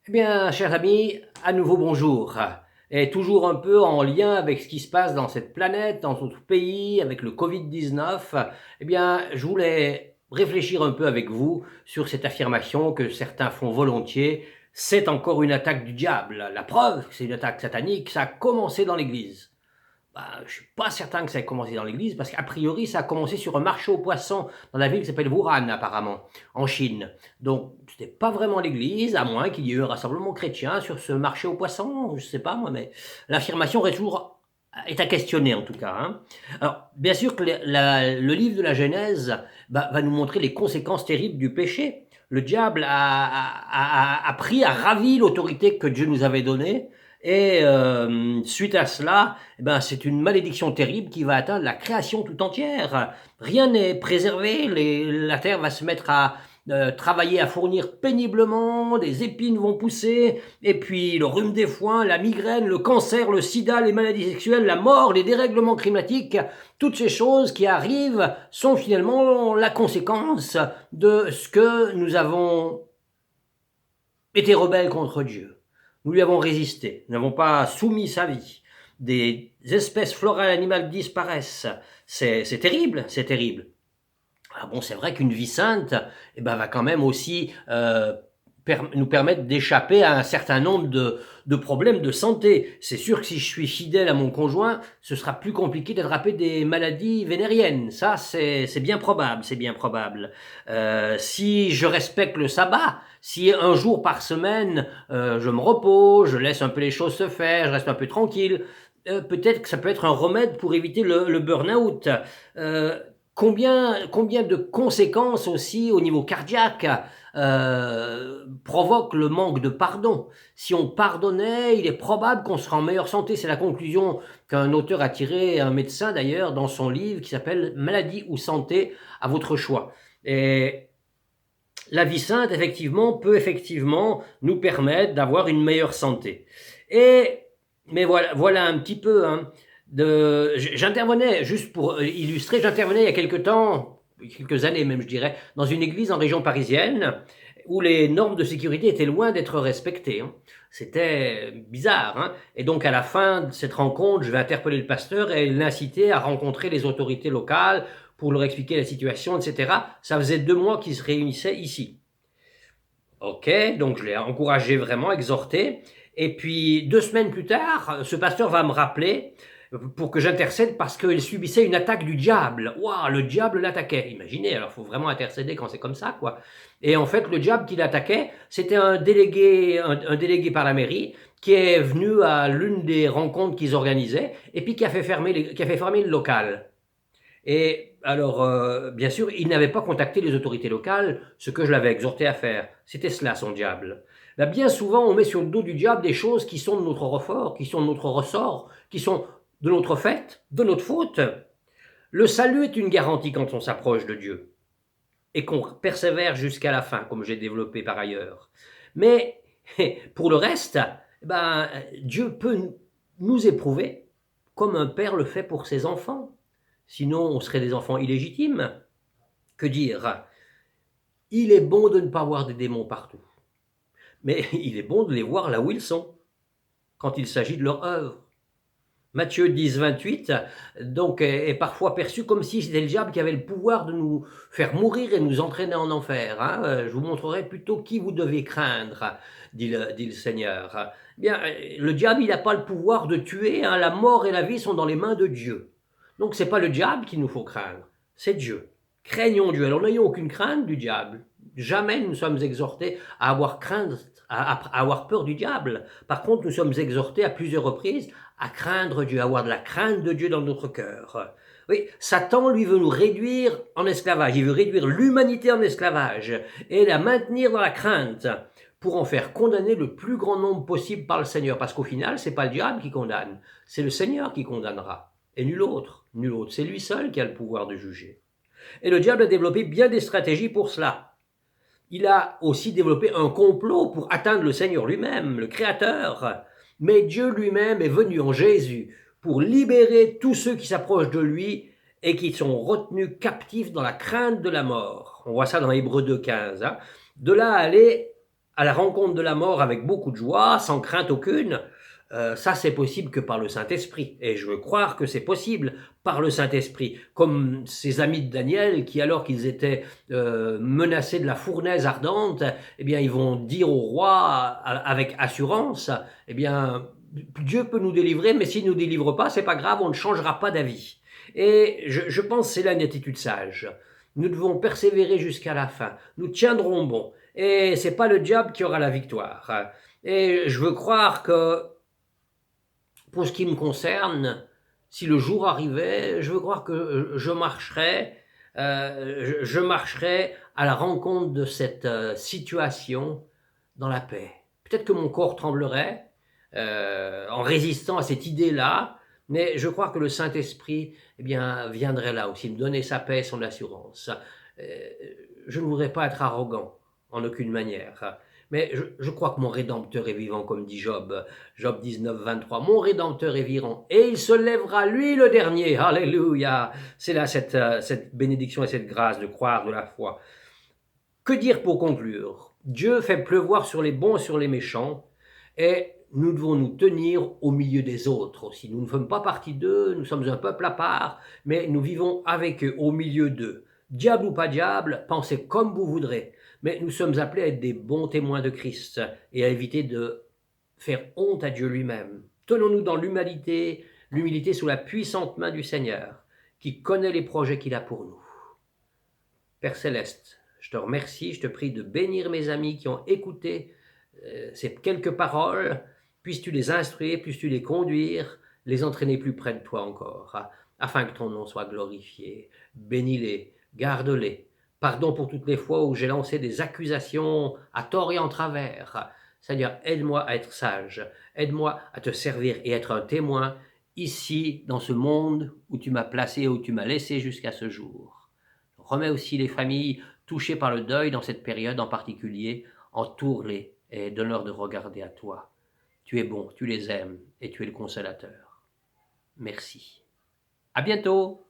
Eh bien, chers amis, à nouveau bonjour. Et toujours un peu en lien avec ce qui se passe dans cette planète, dans notre pays, avec le Covid-19, eh bien, je voulais réfléchir un peu avec vous sur cette affirmation que certains font volontiers. C'est encore une attaque du diable. La preuve que c'est une attaque satanique, ça a commencé dans l'Église. Bah, je suis pas certain que ça ait commencé dans l'église, parce qu'a priori, ça a commencé sur un marché aux poissons dans la ville qui s'appelle Wuhan, apparemment, en Chine. Donc, c'était pas vraiment l'église, à moins qu'il y ait eu un rassemblement chrétien sur ce marché aux poissons, je sais pas moi, mais l'affirmation est à questionner en tout cas, hein. Alors, bien sûr que le livre de la Genèse va nous montrer les conséquences terribles du péché. Le diable a ravi l'autorité que Dieu nous avait donnée, et suite à cela, eh ben, c'est une malédiction terrible qui va atteindre la création tout entière. Rien n'est préservé, la terre va se mettre à travailler à fournir péniblement, des épines vont pousser, et puis le rhume des foins, la migraine, le cancer, le sida, les maladies sexuelles, la mort, les dérèglements climatiques, toutes ces choses qui arrivent sont finalement la conséquence de ce que nous avons été rebelles contre Dieu. Nous lui avons résisté, nous n'avons pas soumis sa vie. Des espèces florales et animales disparaissent. C'est terrible, c'est terrible. Alors bon, c'est vrai qu'une vie sainte eh ben, va quand même aussi nous permettre d'échapper à un certain nombre de problèmes de santé. C'est sûr que si je suis fidèle à mon conjoint, ce sera plus compliqué d'attraper des maladies vénériennes. Ça, c'est bien probable, c'est bien probable. Si je respecte le sabbat, si un jour par semaine, je me repose, je laisse un peu les choses se faire, je reste un peu tranquille, peut-être que ça peut être un remède pour éviter le burn-out. Combien de conséquences aussi au niveau cardiaque provoque le manque de pardon. Si on pardonnait, il est probable qu'on sera en meilleure santé. C'est la conclusion qu'un auteur a tirée, un médecin d'ailleurs, dans son livre qui s'appelle Maladie ou santé, à votre choix. Et la vie sainte, effectivement, peut effectivement nous permettre d'avoir une meilleure santé. Mais voilà un petit peu, hein, j'intervenais, juste pour illustrer, j'intervenais il y a quelque temps, quelques années même je dirais, dans une église en région parisienne, où les normes de sécurité étaient loin d'être respectées, hein. C'était bizarre, hein. Et donc à la fin de cette rencontre, je vais interpeller le pasteur et l'inciter à rencontrer les autorités locales pour leur expliquer la situation, etc. Ça faisait 2 mois qu'ils se réunissaient ici. Ok, donc je l'ai encouragé vraiment, exhorté. Et puis 2 semaines plus tard, ce pasteur va me rappeler pour que j'intercède parce qu'il subissait une attaque du diable. Waouh, le diable l'attaquait. Imaginez, alors il faut vraiment intercéder quand c'est comme ça, quoi. Et en fait, le diable qui l'attaquait, c'était un délégué par la mairie qui est venu à l'une des rencontres qu'ils organisaient et puis qui a fait fermer le local. Et alors, bien sûr, il n'avait pas contacté les autorités locales, ce que je l'avais exhorté à faire. C'était cela, son diable. Là, bien souvent, on met sur le dos du diable des choses qui sont de notre ressort, qui sont de notre ressort, qui sont de notre fait, de notre faute. Le salut est une garantie quand on s'approche de Dieu et qu'on persévère jusqu'à la fin, comme j'ai développé par ailleurs. Mais pour le reste, ben, Dieu peut nous éprouver comme un père le fait pour ses enfants. Sinon, on serait des enfants illégitimes. Que dire? Il est bon de ne pas voir des démons partout. Mais il est bon de les voir là où ils sont, quand il s'agit de leur œuvre. Matthieu 10, 28, donc, est parfois perçu comme si c'était le diable qui avait le pouvoir de nous faire mourir et nous entraîner en enfer, hein. Je vous montrerai plutôt qui vous devez craindre, dit le Seigneur. Bien, le diable, il n'a pas le pouvoir de tuer, hein. La mort et la vie sont dans les mains de Dieu. Donc, c'est pas le diable qu'il nous faut craindre, c'est Dieu. Craignons Dieu. Alors, n'ayons aucune crainte du diable. Jamais nous sommes exhortés à avoir crainte, à avoir peur du diable. Par contre, nous sommes exhortés à plusieurs reprises à craindre Dieu, à avoir de la crainte de Dieu dans notre cœur. Oui, Satan, lui, veut nous réduire en esclavage. Il veut réduire l'humanité en esclavage et la maintenir dans la crainte pour en faire condamner le plus grand nombre possible par le Seigneur. Parce qu'au final, c'est pas le diable qui condamne, c'est le Seigneur qui condamnera. Et nul autre, nul autre. C'est lui seul qui a le pouvoir de juger. Et le diable a développé bien des stratégies pour cela. Il a aussi développé un complot pour atteindre le Seigneur lui-même, le Créateur. Mais Dieu lui-même est venu en Jésus pour libérer tous ceux qui s'approchent de lui et qui sont retenus captifs dans la crainte de la mort. On voit ça dans Hébreux 2,15. Hein. De là à aller à la rencontre de la mort avec beaucoup de joie, sans crainte aucune, ça c'est possible que par le Saint-Esprit. Et je veux croire que c'est possible par le Saint-Esprit. Comme ces amis de Daniel qui, alors qu'ils étaient menacés de la fournaise ardente, eh bien ils vont dire au roi avec assurance, eh bien Dieu peut nous délivrer, mais s'il ne nous délivre pas, c'est pas grave, on ne changera pas d'avis. Et je pense que c'est là une attitude sage. Nous devons persévérer jusqu'à la fin. Nous tiendrons bon. Et c'est pas le diable qui aura la victoire. Et je veux croire que, pour ce qui me concerne, si le jour arrivait, je veux croire que je marcherais à la rencontre de cette situation dans la paix. Peut-être que mon corps tremblerait en résistant à cette idée-là, mais je crois que le Saint-Esprit, eh bien, viendrait là aussi, me donner sa paix et son assurance. Je ne voudrais pas être arrogant, en aucune manière. Mais je crois que mon Rédempteur est vivant, comme dit Job. Job 19, 23. Mon Rédempteur est vivant, et il se lèvera, lui, le dernier. Alléluia. C'est là cette bénédiction et cette grâce de croire de la foi. Que dire pour conclure? Dieu fait pleuvoir sur les bons et sur les méchants, et nous devons nous tenir au milieu des autres aussi. Nous ne faisons pas partie d'eux, nous sommes un peuple à part, mais nous vivons avec eux, au milieu d'eux. Diable ou pas diable, pensez comme vous voudrez, mais nous sommes appelés à être des bons témoins de Christ et à éviter de faire honte à Dieu lui-même. Tenons-nous dans l'humilité sous la puissante main du Seigneur, qui connaît les projets qu'il a pour nous. Père Céleste, je te remercie, je te prie de bénir mes amis qui ont écouté ces quelques paroles. Puisses-tu les instruire, puisses-tu les conduire, les entraîner plus près de toi encore, afin que ton nom soit glorifié. Bénis-les, garde-les. Pardon pour toutes les fois où j'ai lancé des accusations à tort et en travers. Seigneur, aide-moi à être sage, aide-moi à te servir et être un témoin ici, dans ce monde où tu m'as placé, où tu m'as laissé jusqu'à ce jour. Remets aussi les familles touchées par le deuil dans cette période en particulier, entoure-les et donne-leur de regarder à toi. Tu es bon, tu les aimes et tu es le consolateur. Merci. À bientôt!